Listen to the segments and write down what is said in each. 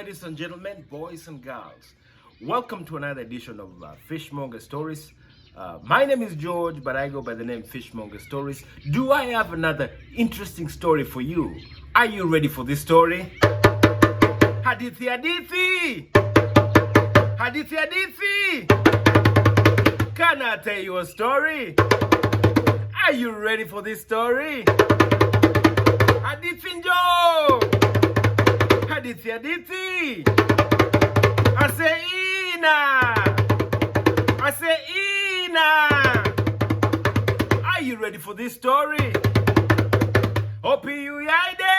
ladies and gentlemen, boys and girls. Welcome to another edition of Fishmonger Stories. My name is George, but I go by the name Fishmonger Stories. Do I have another interesting story for you? Are you ready for this story? Hadithi, hadithi! Hadithi, hadithi! Can I tell you a story? Are you ready for this story? Hadithi njo! Hadithi, hadithi! I say Ina! I say Ina! Are you ready for this story? Opi yaide!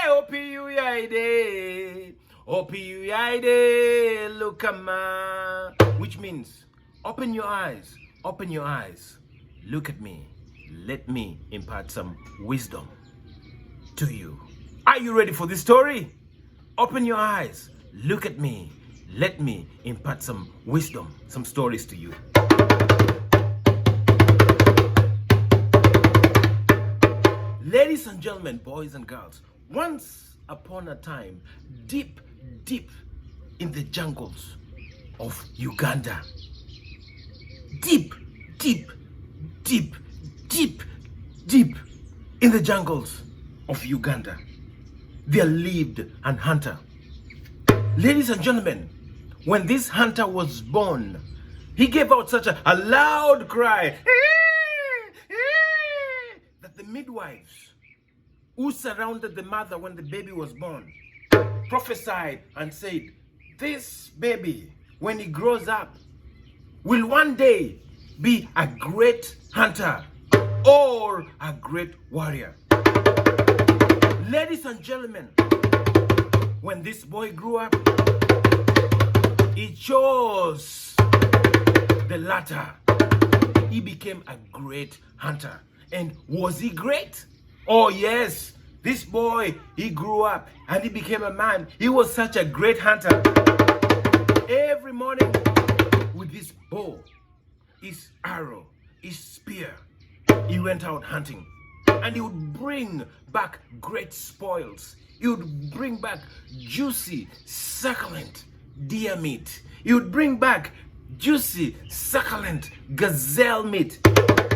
Opi yaide! Opi yaide! Lookama! Which means, open your eyes, look at me, let me impart some wisdom to you. Are you ready for this story? Open your eyes, look at me, let me impart some wisdom, some stories to you. Ladies and gentlemen, boys and girls, once upon a time, deep in the jungles of Uganda, deep in the jungles of Uganda, there lived an hunter. Ladies and gentlemen, when this hunter was born, he gave out such a loud cry that the midwives who surrounded the mother when the baby was born prophesied and said, this baby, when he grows up, will one day be a great hunter or a great warrior. Ladies and gentlemen, when this boy grew up, he chose the latter. He became a great hunter. And was he great? Oh yes, this boy, he grew up and he became a man. He was such a great hunter. Every morning with his bow, his arrow, his spear, he went out hunting. And he would bring back great spoils. He would bring back juicy, succulent deer meat. He would bring back juicy, succulent gazelle meat.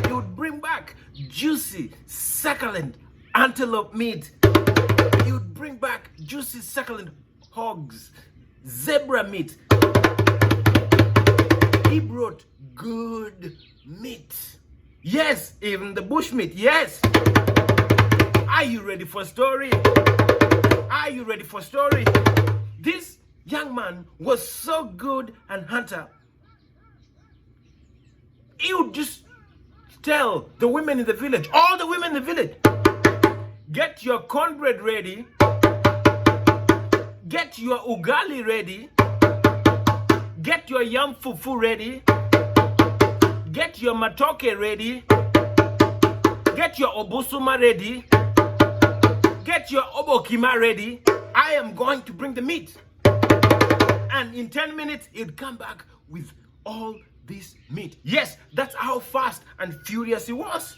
He would bring back juicy, succulent antelope meat. He would bring back juicy, succulent hogs, zebra meat. He brought good meat. Yes, even the bush meat, yes. Are you ready for a story? Are you ready for a story? This young man was so good an hunter. He would just tell the women in the village, all the women in the village, get your cornbread ready, get your ugali ready, get your yam fufu ready, get your matoke ready, get your obusuma ready, get your obokima ready. I am going to bring the meat. And in 10 minutes, he'd come back with all this meat. Yes, that's how fast and furious he was.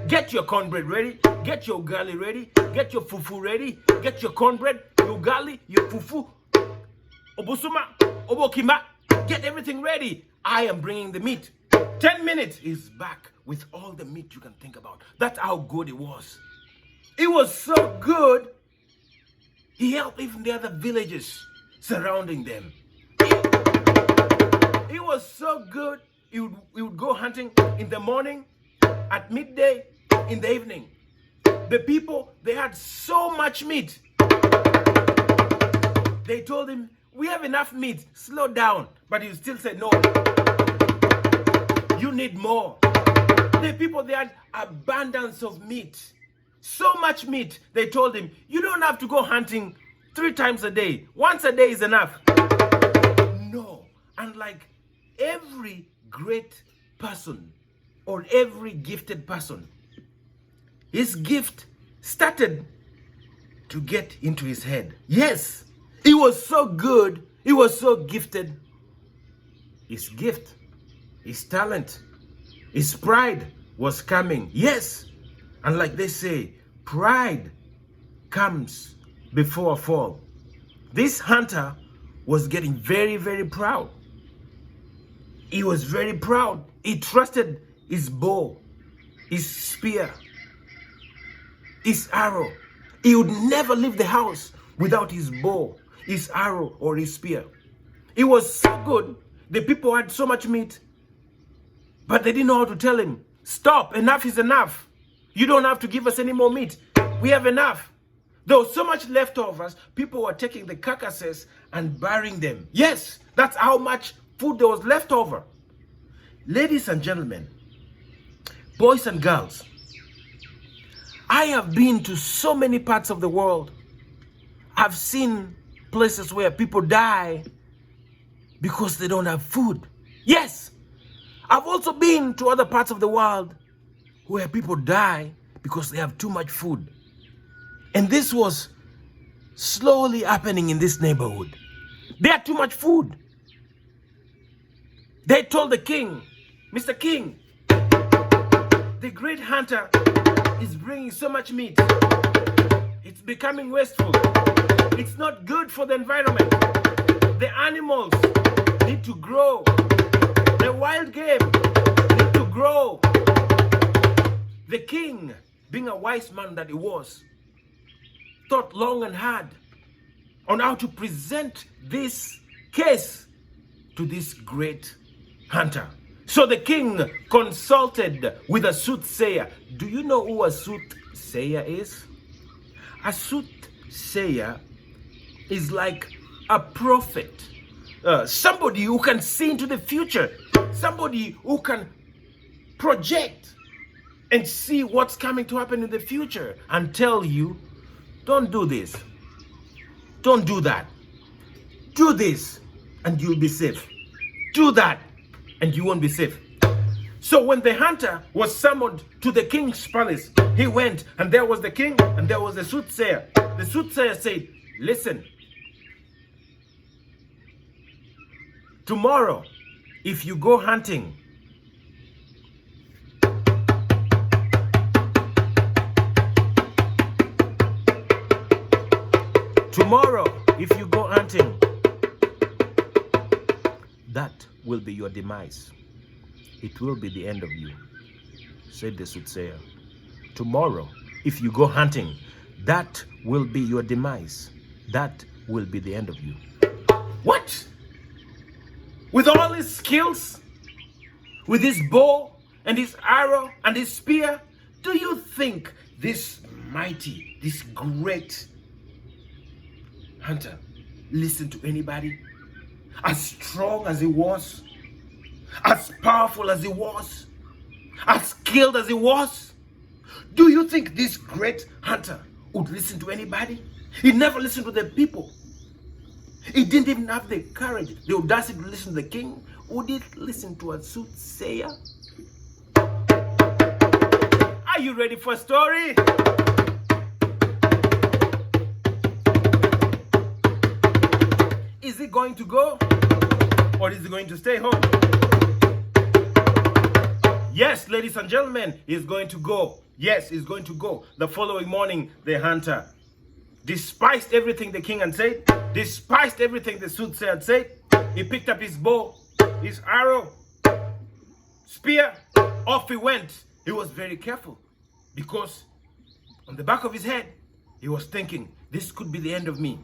Get your cornbread ready, get your ugali ready, get your fufu ready, get your cornbread, your ugali, your fufu, obusuma, obokima, get everything ready. I am bringing the meat. 10 minutes, he's back with all the meat you can think about. That's how good it was. It was so good, he helped even the other villages surrounding them. It was so good, he would go hunting in the morning, at midday, in the evening. The people, they had so much meat. They told him, we have enough meat, slow down. But he still said, no, you need more. The people, they had abundance of meat. So much meat, they told him, you don't have to go hunting 3 times a day. Once a day is enough. No. And like every great person or every gifted person, his gift started to get into his head. Yes, he was so good, he was so gifted. His gift, his talent, his pride was coming. Yes. And like they say, pride comes before a fall. This hunter was getting very, very proud. He was very proud. He trusted his bow, his spear, his arrow. He would never leave the house without his bow, his arrow, or his spear. It was so good. The people had so much meat, but they didn't know how to tell him, stop, enough is enough. You don't have to give us any more meat. We have enough. There was so much leftovers, people were taking the carcasses and burying them. Yes, that's how much food there was left over. Ladies and gentlemen, boys and girls, I have been to so many parts of the world. I've seen places where people die because they don't have food. Yes, I've also been to other parts of the world where people die because they have too much food. And this was slowly happening in this neighborhood. They had too much food. They told the king, Mr. King, the great hunter is bringing so much meat. It's becoming wasteful. It's not good for the environment. The animals need to grow. The wild game need to grow. The king, being a wise man that he was, thought long and hard on how to present this case to this great hunter. So the king consulted with a soothsayer. Do you know who a soothsayer is? A soothsayer is like a prophet, somebody who can see into the future, somebody who can project and see what's coming to happen in the future and tell you, don't do this, don't do that, do this and you'll be safe, do that and you won't be safe. So when the hunter was summoned to the king's palace, he went and there was the king and there was the soothsayer. The soothsayer said, listen, tomorrow if you go hunting, that will be your demise. It will be the end of you, said the soothsayer. Tomorrow, if you go hunting, that will be your demise. That will be the end of you. What? With all his skills, with his bow and his arrow and his spear, do you think this mighty, this great hunter listened to anybody? As strong as he was, as powerful as he was, as skilled as he was, do you think this great hunter would listen to anybody? He never listened to the people. He didn't even have the courage, the audacity to listen to the king. Would he listen to a soothsayer? Are you ready for a story? Is he going to go? Or is he going to stay home? Yes, ladies and gentlemen, he's going to go. Yes, he's going to go. The following morning, the hunter despised everything the king had said, despised everything the soothsayer had said. He picked up his bow, his arrow, spear. Off he went. He was very careful because on the back of his head, he was thinking, this could be the end of me.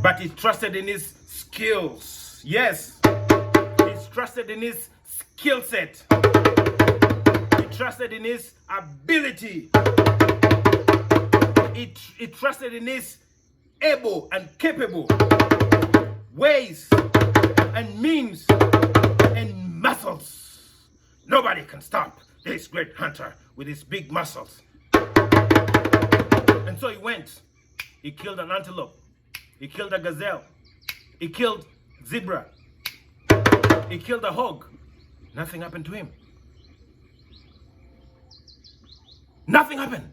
But he trusted in his skills. Yes, he trusted in his skill set. He trusted in his ability. He trusted in his able and capable ways and means and muscles. Nobody can stop this great hunter with his big muscles. And so he went. He killed an antelope. He killed a gazelle. He killed zebra. He killed a hog. Nothing happened to him. Nothing happened.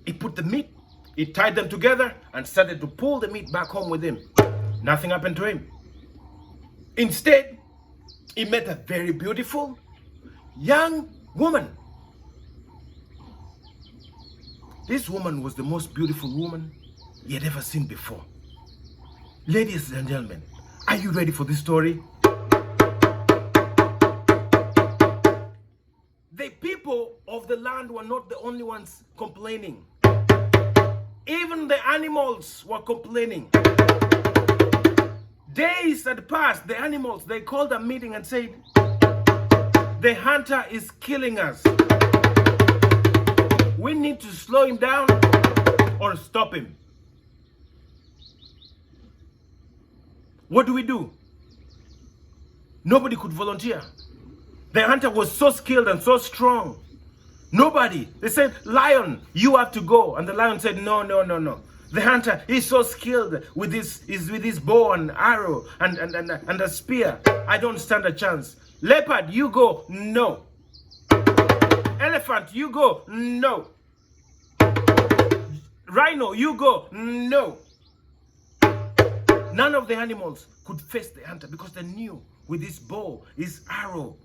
He put the meat, he tied them together and started to pull the meat back home with him. Nothing happened to him. Instead, he met a very beautiful young woman. This woman was the most beautiful woman he had ever seen before. Ladies and gentlemen, are you ready for this story? The people of the land were not the only ones complaining. Even the animals were complaining. Days had passed. The animals, they called a meeting and said, the hunter is killing us. We need to slow him down or stop him. What do we do? Nobody could volunteer. The hunter was so skilled and so strong. Nobody. They said, lion, you have to go. And the lion said, no. The hunter is so skilled with his bow and arrow and a spear. I don't stand a chance. Leopard, you go. No. Elephant, you go. No. Rhino, you go. No. None of the animals could face the hunter because they knew with his bow, his arrow,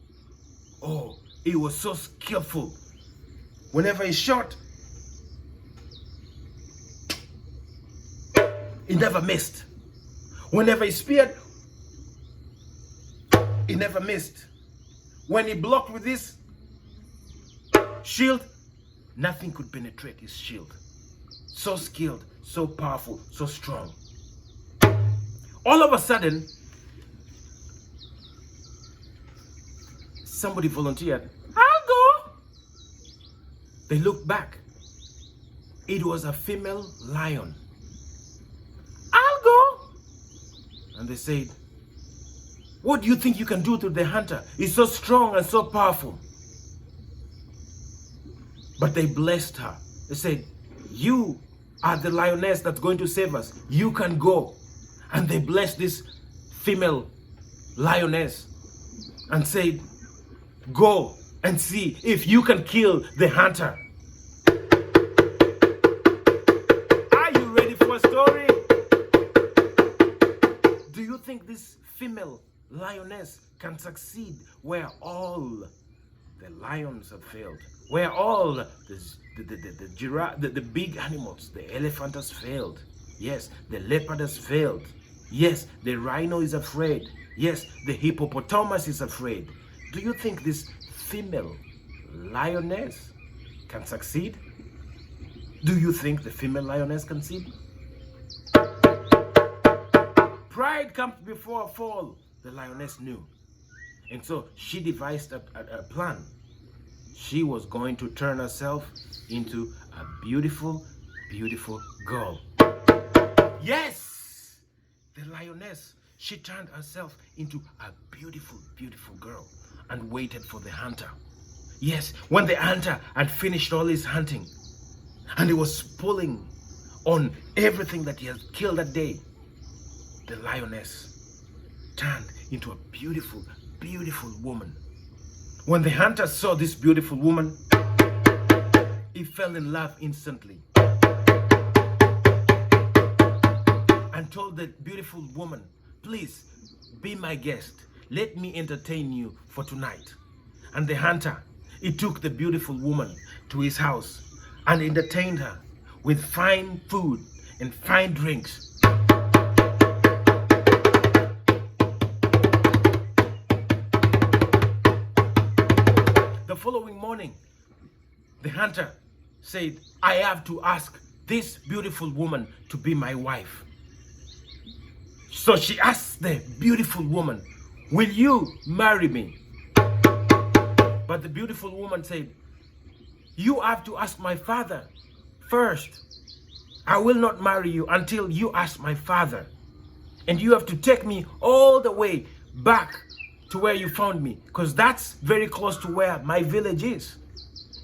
oh, he was so skillful. Whenever he shot, he never missed. Whenever he speared, he never missed. When he blocked with his shield, nothing could penetrate his shield. So skilled, so powerful, so strong. All of a sudden, somebody volunteered. I'll go. They looked back. It was a female lion. I'll go. And they said, what do you think you can do to the hunter? He's so strong and so powerful. But they blessed her. They said, you are the lioness that's going to save us. You can go. And they blessed this female lioness and said, go and see if you can kill the hunter. Are you ready for a story? Do you think this female lioness can succeed where all the lions have failed? Where all the giraffe, the big animals, the elephant has failed. Yes, the leopard has failed. Yes, the rhino is afraid. Yes, the hippopotamus is afraid. Do you think this female lioness can succeed? Do you think the female lioness can succeed? Pride comes before a fall, the lioness knew. And so she devised a plan. She was going to turn herself into a beautiful, beautiful girl. Yes! The lioness, she turned herself into a beautiful, beautiful girl and waited for the hunter. Yes, when the hunter had finished all his hunting and he was pulling on everything that he had killed that day, the lioness turned into a beautiful, beautiful woman. When the hunter saw this beautiful woman, he fell in love instantly and told the beautiful woman, please be my guest. Let me entertain you for tonight. And the hunter, he took the beautiful woman to his house and entertained her with fine food and fine drinks. The following morning, the hunter said, I have to ask this beautiful woman to be my wife. So she asked the beautiful woman, will you marry me? But the beautiful woman said, you have to ask my father first. I will not marry you until you ask my father. And you have to take me all the way back to where you found me, because that's very close to where my village is.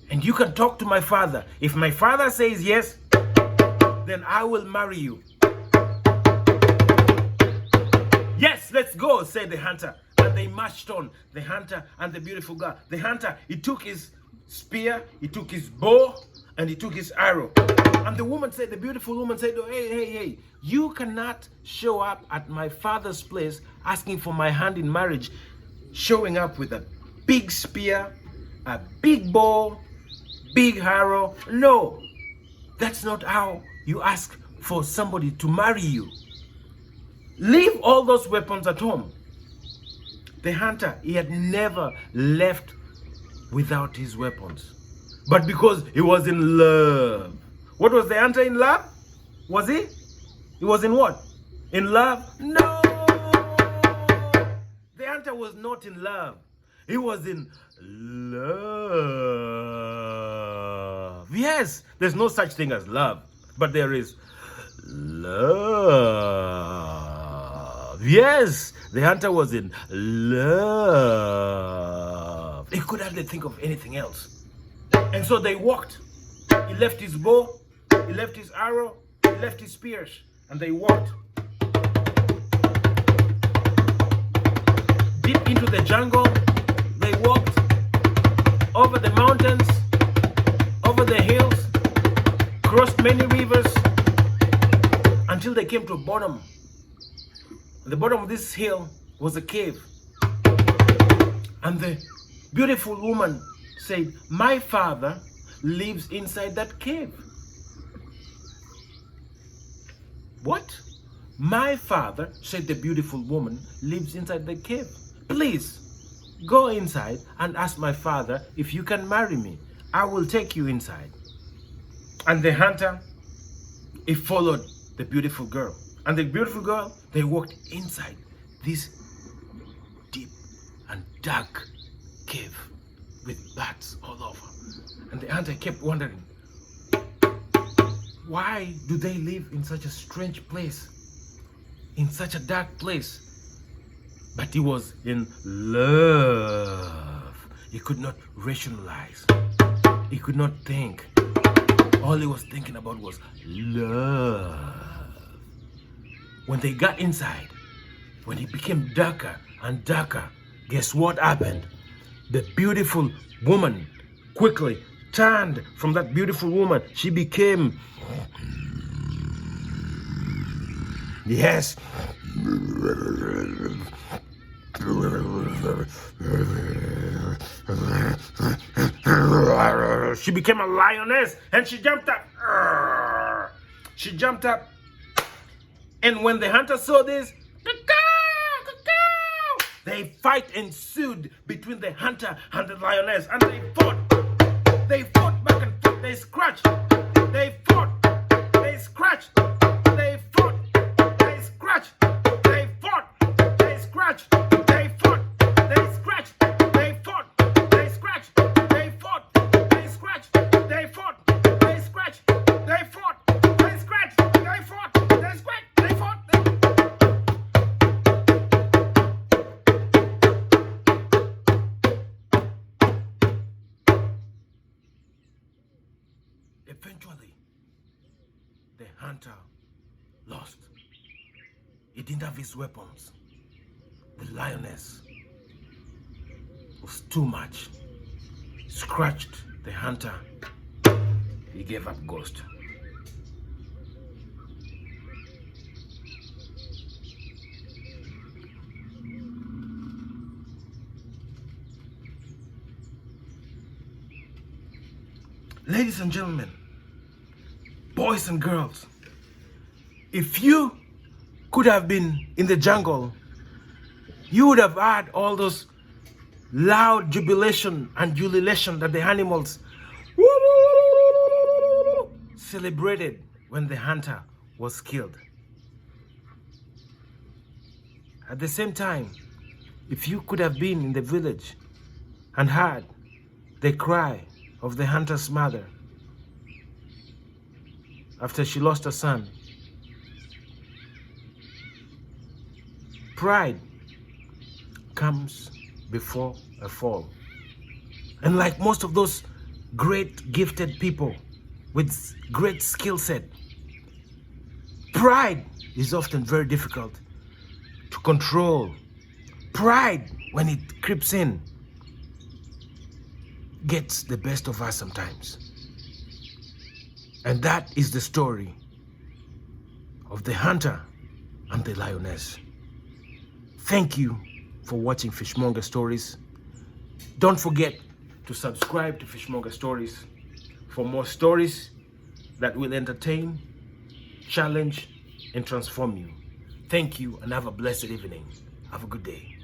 And you can talk to my father. If my father says yes, then I will marry you. Yes, let's go, said the hunter. And they marched on, the hunter and the beautiful girl. The hunter, he took his spear, he took his bow, and he took his arrow. And the woman said, the beautiful woman said, oh, hey, you cannot show up at my father's place asking for my hand in marriage, showing up with a big spear, a big bow, big arrow. No, that's not how you ask for somebody to marry you. leave all those weapons at home. The hunter, he had never left without his weapons. But because he was in love. What was the hunter in love? Was he? He was in what? In love? No! The hunter was not in love. He was in love. Yes, there's no such thing as love, but there is love. Yes, the hunter was in love. He could hardly think of anything else. And so they walked. He left his bow, he left his arrow, he left his spears, and they walked deep into the jungle. They walked over the mountains, over the hills, crossed many rivers, until they came to a bottom. At the bottom of this hill was a cave. And the beautiful woman said, "My father lives inside that cave." What? "My father," said the beautiful woman, "lives inside the cave. Please, go inside and ask my father if you can marry me. I will take you inside." And the hunter, he followed the beautiful girl. And the beautiful girl, they walked inside this deep and dark cave with bats all over. And the hunter kept wondering, why do they live in such a strange place, in such a dark place? But he was in love. He could not rationalize. He could not think. All he was thinking about was love. When they got inside, when it became darker and darker, guess what happened? The beautiful woman quickly turned from that beautiful woman. She became, yes, she became a lioness, and she jumped up. She jumped up. And when the hunter saw this, the fight ensued between the hunter and the lioness, and they fought. They fought back and forth. They scratched. They fought. They scratched. They fought. They scratched. They fought. They scratched. They fought. They scratched. They fought. They scratched. They fought. They scratched. They fought. They scratched. They fought. They scratched. They fought. They scratched. They fought. Eventually, the hunter lost. He didn't have his weapons. The lioness was too much. Scratched the hunter. He gave up ghost. Ladies and gentlemen, boys and girls, if you could have been in the jungle, you would have heard all those loud jubilation and ululation that the animals celebrated when the hunter was killed. At the same time, if you could have been in the village and heard the cry of the hunter's mother after she lost her son. Pride comes before a fall. And like most of those great gifted people with great skill set, pride is often very difficult to control. Pride, when it creeps in, gets the best of us sometimes. And that is the story of the hunter and the lioness. Thank you for watching Fishmonger Stories. Don't forget to subscribe to Fishmonger Stories for more stories that will entertain, challenge, and transform you. Thank you and have a blessed evening. Have a good day.